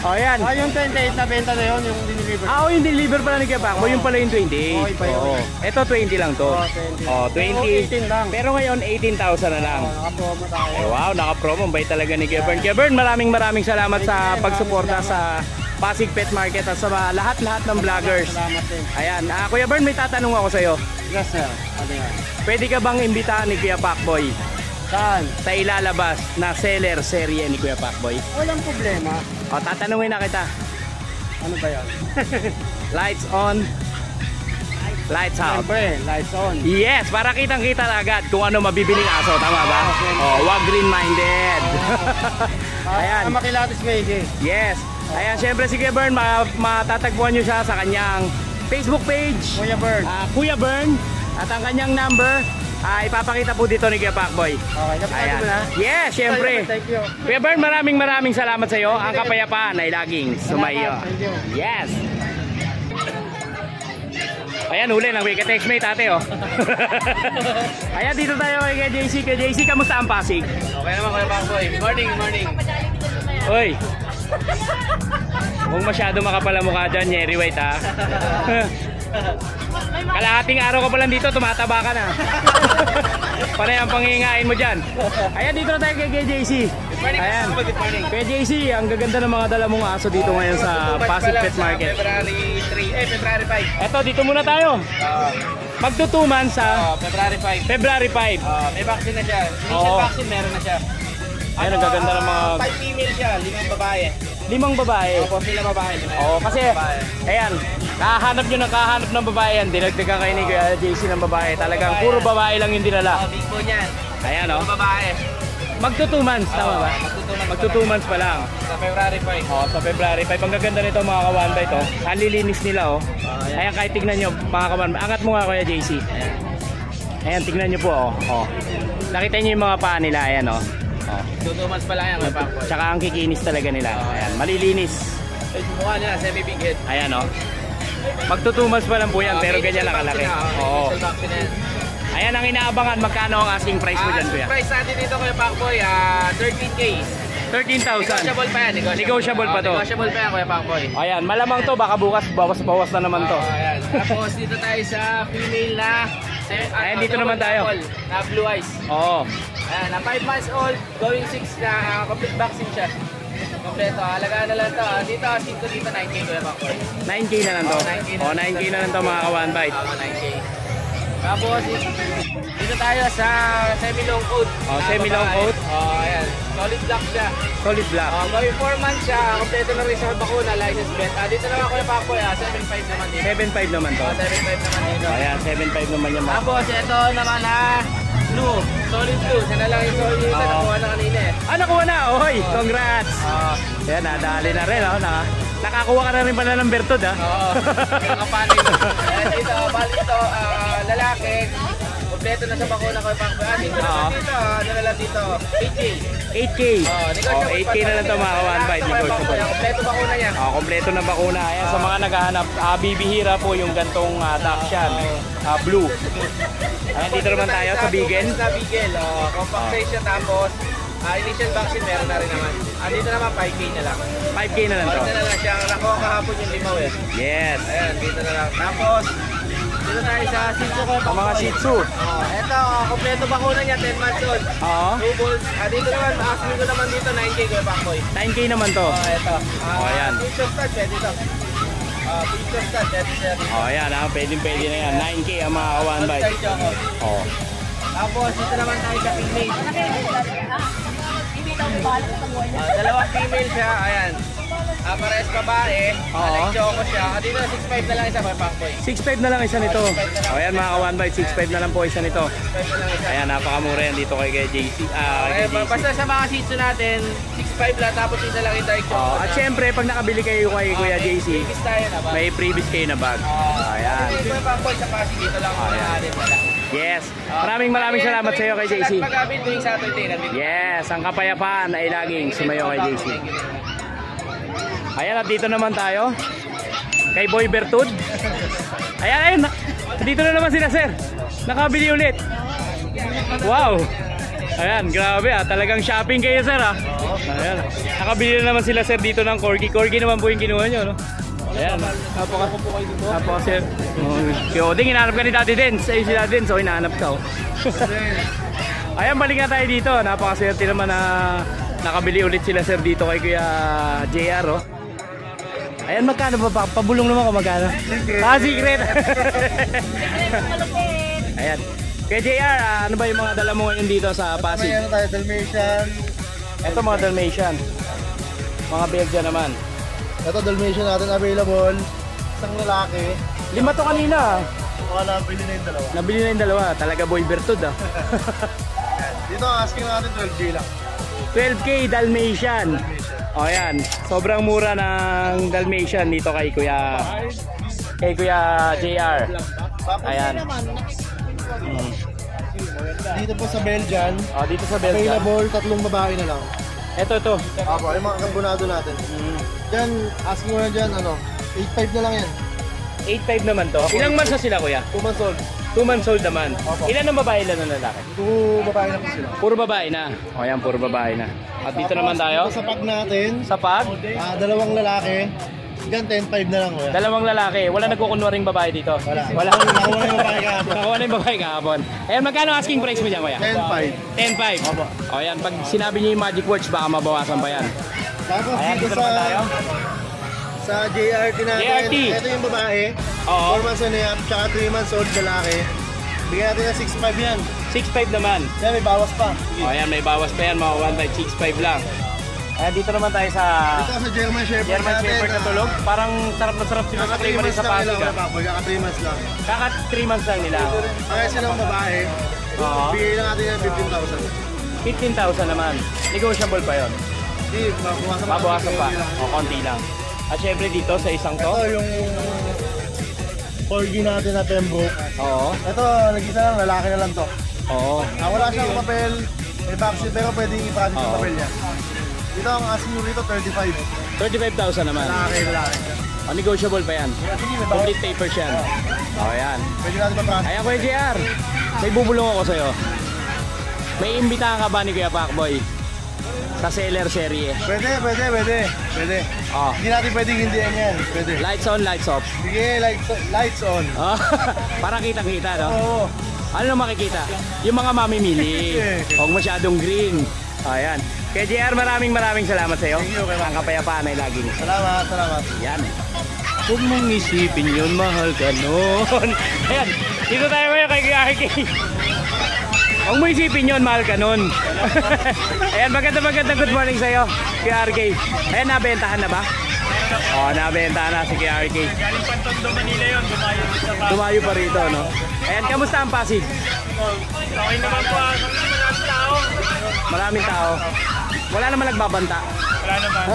Ayan. Yung 28 na benta na yun, yung deliver. Yung deliver pala ni Kuya Pacboy, yung pala yung 28. Iba yun. Ito 20 lang to. 20. 18 lang. Pero ngayon 18,000 na lang. Naka-promo tayo. Wow, naka-promo. Bay talaga ni Kuya Bern. Kuya Bern, maraming salamat sa pagsuporta sa Pasig Pet Market at sa lahat-lahat ng vloggers. Salamat din. Ayan, Kuya Bern, may tatanong ako sa'yo. Yes, sir. Ano yan? Pwede ka bang imbitahan ni Kuya Pacboy Saan? sa ilalabas na seller serye ni Kuya Pacboy? Walang problema. Tatanungin na kita. Ano ba yan? Lights on, lights out. Siyempre, lights on. Yes, para kitang-kita na agad kung ano mabibiling aso, tama ba? Wag green-minded. Ayan. Makilatis Meiji. Yes. Ayan, syempre si Kuya Bern, matatagpuan nyo siya sa kanyang Facebook page. Kuya Bern. Kuya Bern. At ang kanyang number, ipapakita po dito ni Kuya Pacboy. Okay, napakita mo na? Yes, syempre. Thank you. Kuya Bern, maraming salamat sa iyo. Ang kapayapaan ay laging sumayo. Thank you. Yes. Ayan, huli ng Wika Text Mate, ate, oh. Ayan, dito tayo kay JC. Kay JC, kamusta ang Pasig? Okay naman Kuya Pacboy. Good morning. Uy. Huwag masyado makapal ang mukha dyan, Jerry White, ha? Kalahating araw ka pa lang dito, tumataba ka na. Panay ang pangingain mo dyan. Ayan, dito na tayo kay JC. Ayan. Good morning. Kay JC, ang gaganda ng mga dala mong aso dito ngayon sa Pasig Pet Market. February 5. Eto, dito muna tayo. Magtutuman sa February 5. February 5. May vaccine na siya. Initial Oo. vaccine meron na siya. Ayan, ang gaganda ng mga 5 female siya, 5 babae. 5 babae. Opo, sila babae. Oo, kasi, ayan, kahanap ng babae yan. Dinagdagan kayo ni Kuya JC ng babae. Talagang puro babae lang yung dinala. Big po niyan. Ayan, oh. Mga babae. Magto 2 months, tama ba? Magto 2 months pa lang. Sa February 5. Sa February 5. Ang gaganda nito mga ka-1bite, oh. Ang lilinis nila, oh. Ayan, kahit tignan nyo, mga ka-1bite. Angat mo nga, Kuya JC. Ayan, tignan nyo po, oh. Nakita nyo yung mga paa nila, ayan, oh. 2 months pa lang yan Kuya Pacboy. Tsaka ang kikinis talaga nila. Ayan, malilinis. Ay, mukha nila, semi-big head. Ayan, oh. Magto 2 months pa lang po yan, pero ganyan lang kalaki. Oo. Initial vaccine na yan. Ayan ang inaabangan. Magkano ang asking price mo dyan, Kuya? Price natin dito Kuya Pacboy, 13K. 13,000. Negotiable pa yan. Negotiable pa to. Negotiable pa yan Kuya Pacboy. Ayan, malamang to. Baka bukas bawas-bawas na naman to. Ayan. Tapos dito tayo sa female na Ayan, dito naman tayo. Na blue eyes. Oo. Ayan, na 5 months old, going 6 na complete vaccine siya. Kompleto, alagaan na lang to. Dito, dito 9K ko yung backboard. 9K na lang to. Oh, 9K na. 9K na lang to mga ka-one bite. 9K. Tapos, dito tayo sa semi-long coat. Semi-long coat. Ayan. Solid black siya. Solid black. Going 4 months siya. Kompleto na rin sa bakuna, license plate. Dito naman ako yung backboard. 7.5 naman dito. 7.5 naman to. 7.5 naman dito. Ayan, 7.5 naman yung mga. Tapos, ito naman blue. Solid blue. Siya na lang yung solid blue. Nakuha na kanina eh. Nakuha na. Oy, congrats. Ayan, nadali na rin. Nakakuha ka na rin pala ng Bertod, ha? Oo. Yung kapanin. Dito, bali ito, lalaki. Kompleto na sa bakuna ko yung backboard. Dito naman dito. Ano na lang dito? 8K. 8K. Negotiable 8K na lang to mga ka-one bite. Negotiable. Kompleto bakuna niya. Kompleto na bakuna. Ayan, sa mga naghahanap, bibihira po yung gantong Dachshund. Blue. Ayan, dito naman tayo sa Beagle. Sa Beagle. Compact size siya tapos initial vaccine meron na rin naman. Dito naman 5K na lang. 5K na lang to. Dito na lang siya. Nakuha kahapon yung limaw eh. Yes. Ayan, dito na lang. Tapos, dito tayo sa Shih Tzu ko. Ang mga Shih Tzu. Ito, kompleto bakuna niya, 10 months old. Oo. 2 balls. Dito naman, asking ko naman dito, 9K ko yung backboy. 9K naman to. Ito. Ayan. Picture stud, pwede ito. Picture stud, pwede siya dito. Ayan, pwede na yan. 9K ang mga ka-one bite. Side choco. Oo. Tapos, dito naman tayo sa female. Dalawang female siya, ayan. Pares babae, like choco siya. Dito 6'5 na lang isa pa backboy. 6.5 na lang isa nito. Ayan mga ka-one bite, 6.5 na lang po isa nito. 6'5 na lang isa. Ayan, napakamura yan dito kay JC. Basta sa mga Shih Tzu natin, 6'5 lang tapos isa lang yung dark choco. At syempre, pag nakabili kayo kay Kuya JC, Freebies tayo na ba? may freebies kayo na bag. Ayan. Dito yung backboy sa Pasig, dito lang ako natin pala. Yes. Maraming salamat sa iyo kay JC. Sa pag-abit tuwing Saturday nandito. Yes, ang kapayapaan ay laging sumayo kay JC. Ayan, at dito naman tayo kay Boy Bertud. Ayan. Dito na naman sila, sir. Nakabili ulit. Wow. Ayan, grabe talagang shopping kayo, sir, Ayan. Nakabili na naman sila, sir, dito ng corgi. Corgi naman po yung kinuha nyo, no? Ayan. Napaka, sir. Oding, hinahanap ka ni Daddy Dens. Ayun si Daddy Dens, hinahanap ka, Ayan, balik na tayo dito. Napakaswerte naman na nakabili ulit sila, sir, dito kay Kuya JR, Ayan, magkano ba? Pabulong naman ko magkano? Secret! Ayan. Kuya JR, ano ba yung mga dala mo ngayon dito sa Pasig? May tayo, Dalmatian. Ito mga Dalmatian. Mga Belgian naman. Ito, Dalmatian natin available. Isang lalaki. 5 to kanina. Wala, pili na yung dalawa. Nabili na yung dalawa. Talaga Boy Bertud, Dito, asking natin 12K lang. 12K Dalmatian. O yan, sobrang mura ng Dalmatian dito kay Kuya JR. Ayan. Dito po sa Belgian. Dito sa Belgium. Available, 3 babae na lang. Ito. Apo, yung mga kambunado natin. Diyan, asking mo na dyan, 8.5 na lang yan. 8.5 naman to. Ilang months na sila, Kuya? 2 months old. 2 months old naman. Opo. Ilan ang babae, ilan ang lalaki? 2 babae na po sila. Puro babae na. O yan, puro babae na. At dito naman tayo. Dito sa pag natin, Sa pag, 2 lalaki. Diyan, 10.5 na lang. Kuya. 2 lalaki. Wala nagkukunwaring babae dito. Wala. Wala. Nakuha yung babae kahapon. Nakuha na yung babae kahapon. Ayan, magkano asking price mo dyan, Kuya? 10.5. 10.5. Opo. O yan, pag sinabi niyo yung magic words, baka mabawasan pa yan. Tapos Ayan, dito dito naman tayo. sa JRT natin, JRT. ito yung babae. Oo. 4 months and a half, tsaka 3 months old lalaki. Bigyan natin ng 6.5 yan. 6.5 naman. Yan, may bawas pa. O yan, may bawas pa yan, mga 1.6.5 lang. Ayan, dito naman tayo sa Ito sa German Shepherd German natin. Shepherd na tulog. Parang sarap na sarap sila sa Kaka 3 flavor months sa lang Pasig. nila, kaka 3 months lang. Kaka 3 months lang nila. Kaya silang babae, Oo. bigyan lang natin yan 15,000. 15,000 naman. Negotiable pa yon. Hindi, Mabawasan pa. O, konti lang. At syempre dito sa isang to. Ito yung corgi natin na Pembroke. Oo. Ito, nag-isa lang, lalaki na lang to. Oo. Wala siyang papel, may vaccine, pero pwedeng i-project yung Oo. papel niya. Dito ang asking nyo rito, 35. 35,000 naman. Lalaki. O, negotiable pa yan. Sige, may bawas. Complete papers yan. O, yan. Pwede natin ma-project. Ayan, Kuya JR. May bubulong ako sa'yo. May imbitahan ka ba ni Kuya Pacboy? Sa seller serie. Pwede. Oh. Hindi natin pwedeng hindihan yan. Pwede. Lights on, lights off. Sige, lights on. Oh, para kitang-kita, no? Oo. Ano na makikita? Yung mga mamimili. Huwag masyadong green. Ayan. Kaya JR, maraming salamat sa iyo. Ang kapayapaan ay laging. Salamat, salamat. Yan. Huwag mong isipin yun, mahal ka nun. Ayan, dito tayo ngayon kay RK. Huwag mong isipin yun, mahal ka nun. Ayan, maganda good morning sa'yo, kay RK. Ayan, nabentahan na ba? Oo, nabentahan na si kay RK. Galing Pantondo, Manila yun. Dumayo pa rito, no? Ayan, kamusta ang Pasig? Okay naman po. Maraming tao. Maraming tao. Wala naman nagbabanta. Wala naman.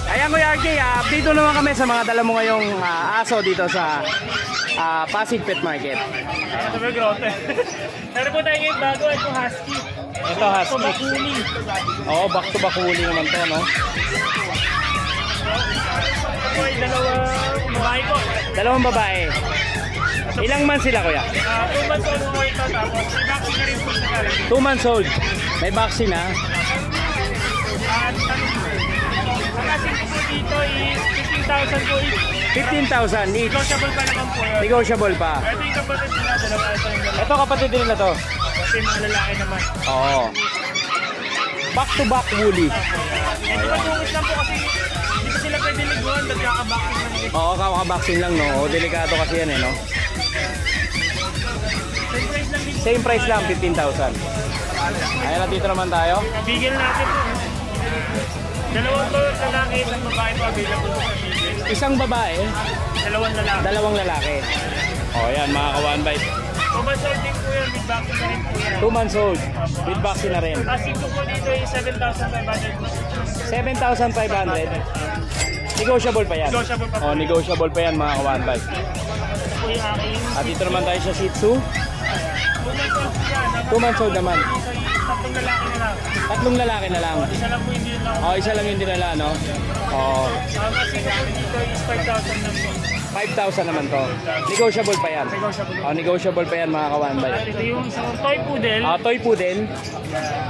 Ayan Kuya RK, update naman kami sa mga dala mo ngayong aso dito sa Pasig Pet Market. Ito ba grote? Pero po tayo ngayon bago, ito husky. Ito husky. Bakuli. Oo, back to bakuli naman to, no? Ito ay dalawang babae ko. Dalawang babae. Ilang months sila Kuya? 2 months old po ito, tapos may vaccine na rin po sa galing. 2 months old. May vaccine ha? At ang asin po dito is 15,000 po each. 15,000 each. Negotiable pa naman po yun. Negotiable pa. Ito yung kapatid nila, dalawa ito yung dalawa. Ito kapatid din na to. Kasi mga lalaki naman. Oo. Back to back woolly. Medyo matungis lang po kasi hindi pa sila pwede liguan, nagkaka-vaccine na nila. Oo, kakabaksin lang no. O, delikado kasi yan eh no. Same price lang din. Same price lang, 15,000. Ayan na dito naman tayo. Bigyan natin po. Dalawang to lalaki, isang babae po available sa bigyan. Isang babae, Dalawang lalaki. dalawang lalaki. O yan, mga ka-one bite. 2 months old din po yan, with vaccine na rin po yan. 2 months old, with vaccine na rin. Asking ko po dito ay 7,500. 7,500. Negotiable pa yan. Negotiable pa po. O, negotiable pa yan mga ka-one bite. Ito po yung aking. At dito naman tayo sa Shih Tzu. 2 months old po yan. 2 months old naman. Tatlong lalaki na lang. Tatlong lalaki na lang. Isa lang po hindi lang. O, isa lang yung dinala, no? O, Ang asking ko po dito is 5,000 lang po. 5,000 naman to. Negotiable pa yan. Negotiable. O, negotiable pa yan mga ka-one At bite. ito yung isang toy poodle. Toy poodle.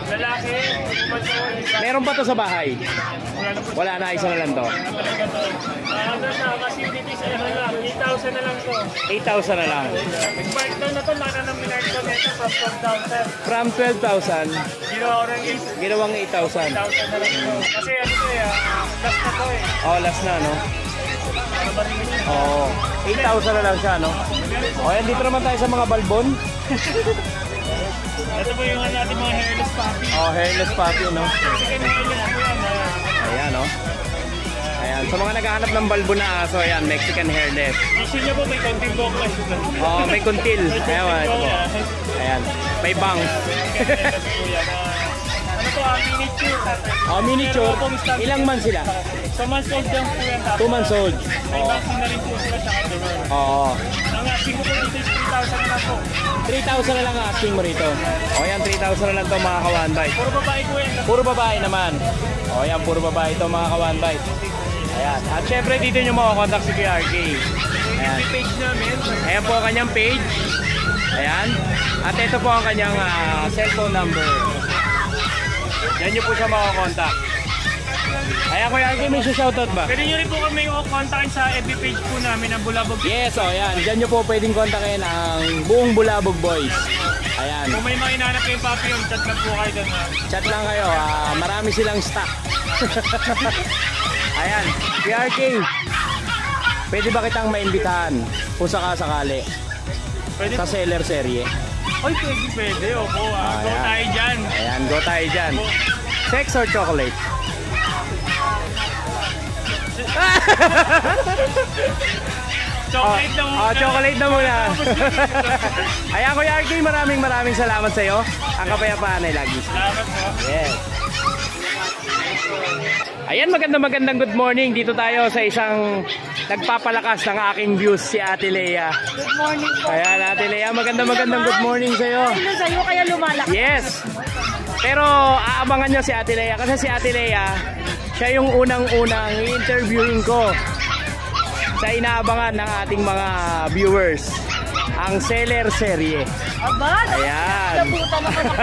Lalaki, 2 months old. Meron pa to sa bahay. Wala na po. Wala na, isa na lang to. Hanggang sa kasi dito sa ano lang, 8,000 na lang to. 8,000 na lang. Nag-bike down na to, laka ng minard ko nito from 12,000. From 12,000, Ginawa ko ng ginawang 8,000. 8,000 na lang ito. Kasi ano to last na to Oh, last na, no? Oo. 8,000 na lang siya, no? O, yan, dito naman tayo sa mga balbon. Ito po yung ano natin mga hairless puppy. Oh, hairless puppy, no? Kasi hairless po yan. Ayan, no? Ayan, sa mga naghahanap ng balbon na aso, ayan, Mexican hairless. Issue niya po may konting boklas. Oh, may kuntil. Ayan, ito po. Ayan, may bang. Hairless po yan. Ano to, miniature. Oh, miniature. Ilang months sila? So months old lang po yan. 2 months old. May vaccine na rin po sila sa underwear. Oo. Ang asking ko po dito is 3,000 na po. 3,000 na lang ang asking mo rito. O, yan, 3,000 na lang to mga ka-one bite. Puro babae po yan. Puro babae naman. O, yan, puro babae to mga ka-one bite. Ayan. At syempre, dito nyo makakontakt si QRK. Ayan. Yung page namin. Ayan po ang kanyang page. Ayan. At ito po ang kanyang cellphone number. Yan nyo po siya makakontakt. Ayan, Kuya RK, may shoutout ba? Pwede nyo rin po kami kontakin sa FB page po namin ng Bulabog. Yes, o, ayan. Diyan nyo po pwedeng kontakin ang buong Bulabog Boys. Ayan. Kung may mga hinahanap kayong papi yung chat lang po kayo doon. Chat lang kayo, marami silang stock. Ayan, PRK, pwede ba kitang maimbitahan kung sakasakali Pwede sa po. seller serye? Oy, pwede. Opo, go Ayan. tayo dyan. Ayan, go tayo dyan. Sex or chocolate? Chocolate na muna. Chocolate na muna. Ayan, Kuya RK, maraming salamat sa iyo. Ang kapayapaan ay lagi. Salamat po. Yes. Ayan, magandang good morning. Dito tayo sa isang nagpapalakas ng aking views, si Ate Lea. Good morning po. Ayan, Ate Lea, magandang good morning sa iyo. Ano sa'yo kaya lumalaki? Yes. Pero aabangan nyo si Ate Lea kasi si Ate Lea, siya yung unang-unang i-interviewin ko sa inaabangan ng ating mga viewers. Ang seller serye. Aba, Ayan. nabuta na ka na.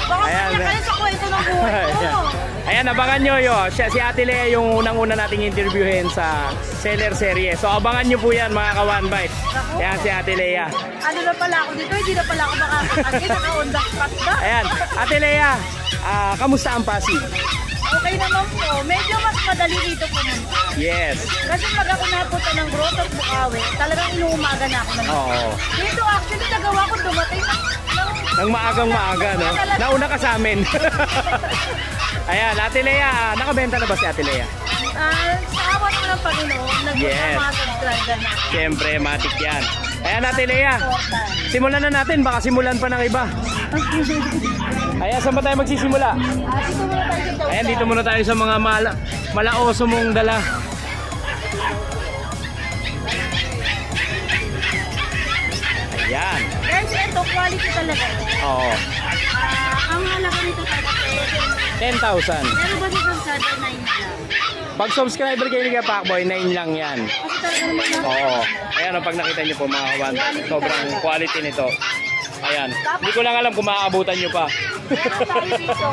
Baka Ayan. kanya kayo sa kwento ng buhay ko. Ayan. Ayan, abangan nyo yun. Si Ate Lea yung unang-una nating interviewin sa seller serye. So abangan nyo po yan mga ka-One Bite. Ayan si Ate Lea. Ano na pala ako dito? Hindi na pala ako makakakagin. Naka-on-the spot na. Ayan, Ate Lea, kamusta ang Pasig? Okay naman po. Medyo mas madali dito pumunta. Yes. Kasi pag ako napunta ng Grotto of Bukawi, talagang inuumaga na ako ng Oo. Dito actually nagawa ko dumating ng Nang maagang maaga, no? Nauna ka sa amin. Ayan, Ate Lea, nakabenta na ba si Ate Lea? sa awa naman ng Panginoon, Yes. mga subscriber na. Siyempre, matik yan. Ayan, Ate Lea, simulan na natin, baka simulan pa ng iba. Ayan, saan ba tayo magsisimula? Dito muna tayo sa Ayan, dito muna tayo sa mga malaoso mong dala. Ayan. Guys, ito, quality talaga. Oo. Ang halaga nito talaga 10,000. pero ba dito sa 9 lang? Pag subscriber kayo ni Pacboy, 9 lang yan. Kasi talaga naman na. Oo. Ayan, pag nakita nyo po mga kawan, sobrang quality nito. Ayan. Hindi ko lang alam kung maaabutan nyo pa. Meron tayo dito.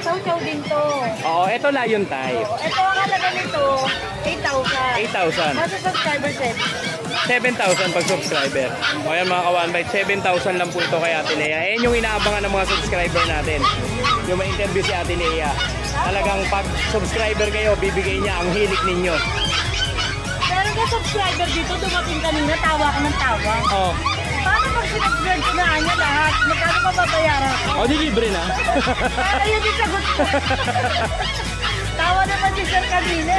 Chow-chow din to. Oo, ito Lion Thai. Ito ang halaga nito, 8,000. 8,000. Kasi subscriber 7,000 pag subscriber. O yan mga kawan, 7,000 lang po ito kay Ate Lea. Ayan yung inaabangan ng mga subscriber natin. Yung may interview si Ate Lea. Talagang pag subscriber kayo, bibigay niya ang hilik ninyo. Pero na subscriber dito, dumating kanina, tawa ko ng tawa. Oo. Paano pag sinubscribe ko na niya lahat? Magkano mababayaran ko? O, di libre na. Para yun yung sagot ko. Tawa naman si Sir kanina.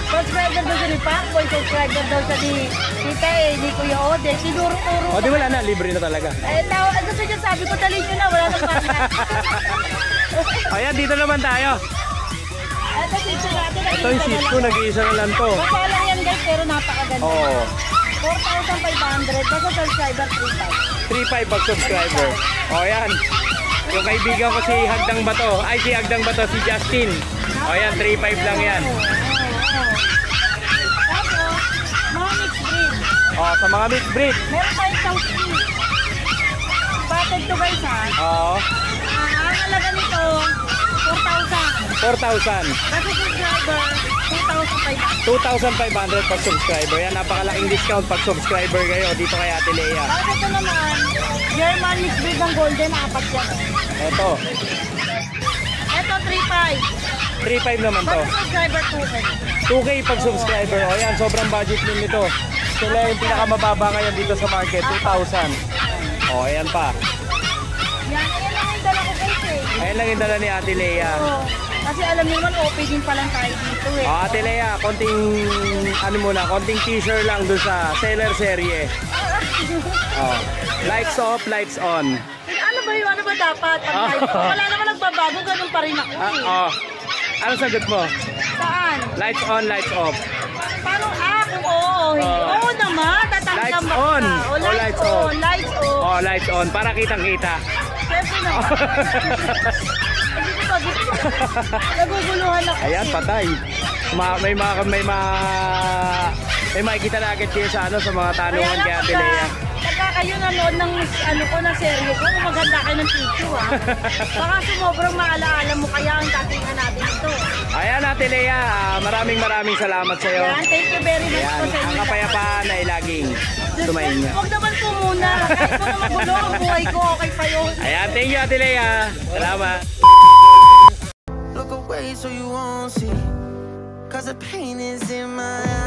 Subscriber daw sa ni Pacboy, subscriber daw sa ni Tita ni Kuya Ode. Sinuro-turo. O, di wala na. Libre na talaga. Tawa, ano sa dyan sabi ko, talin nyo na, wala nang partner. Ayan, dito naman tayo. Ito dito natin. Ito yung seat ko, nag-iisa na lang to. Basta lang yan guys, pero napakaganda. Oo. 4,500, basta subscriber 3,500. 3,500 pag subscriber. O, yan. Yung kaibigan ko si Hagdang Bato. Ay, si Hagdang Bato, si Justin. O, yan, 3,500 lang yan. Tapos, mga mixed breed. O, sa mga mixed breed. Meron tayong South Sea. Batted to guys ha. Oo. Ang halaga nito, 4,000. 4,000. Kasi subscriber, 2,500. 2,500 pag subscriber. Yan, napakalaking discount pag subscriber kayo dito kay Ate Lea. Tapos ito naman, German mixed breed ng golden, apat yan. Ito, Ito, 3,500. 3,500 naman to. Basta subscriber, 2,000. 2K pag subscriber. O yan, sobrang budget din nito. Sila yung pinakamababa ngayon dito sa market, 2,000. O, ayan pa. Yan, ayan lang yung dala ko guys eh. Ayan lang yung dala ni Ate Lea. Oo. Kasi alam niyo naman, opening pa lang tayo dito eh. O, Ate Lea, konting teaser lang dun sa seller serye. O, lights off, lights on. Ano ba yun? Ano ba dapat? Wala naman nagbabago, ganun pa rin ako eh. O, ano sagot mo? Saan? Lights on, lights off. Paano? Kung oo, hindi. Oo naman, Lights tatanggap on. ka. O, lights off. Lights off. O, lights on, para kitang-kita. Siyempre naman. Naguguluhan ako. Ayan, patay. May makikita na agad kayo sa sa mga tanungan kay Ate Lea. Pagka kayo nanood ng ng serye ko, maganda kayo ng tissue ha. Baka sumobrang maalaala mo kaya ang datingan natin ito. Ayan, Ate Lea, maraming salamat sa iyo. Ayan, thank you very much Ayan, po sa ang inyo. kapayapaan ay laging sumainyo. Huwag naman po muna. Kahit po na magulo ang buhay ko, okay pa yun. Ayan, thank you Ate Lea. Salamat. Look away so you won't see. Cause the pain is in my eyes.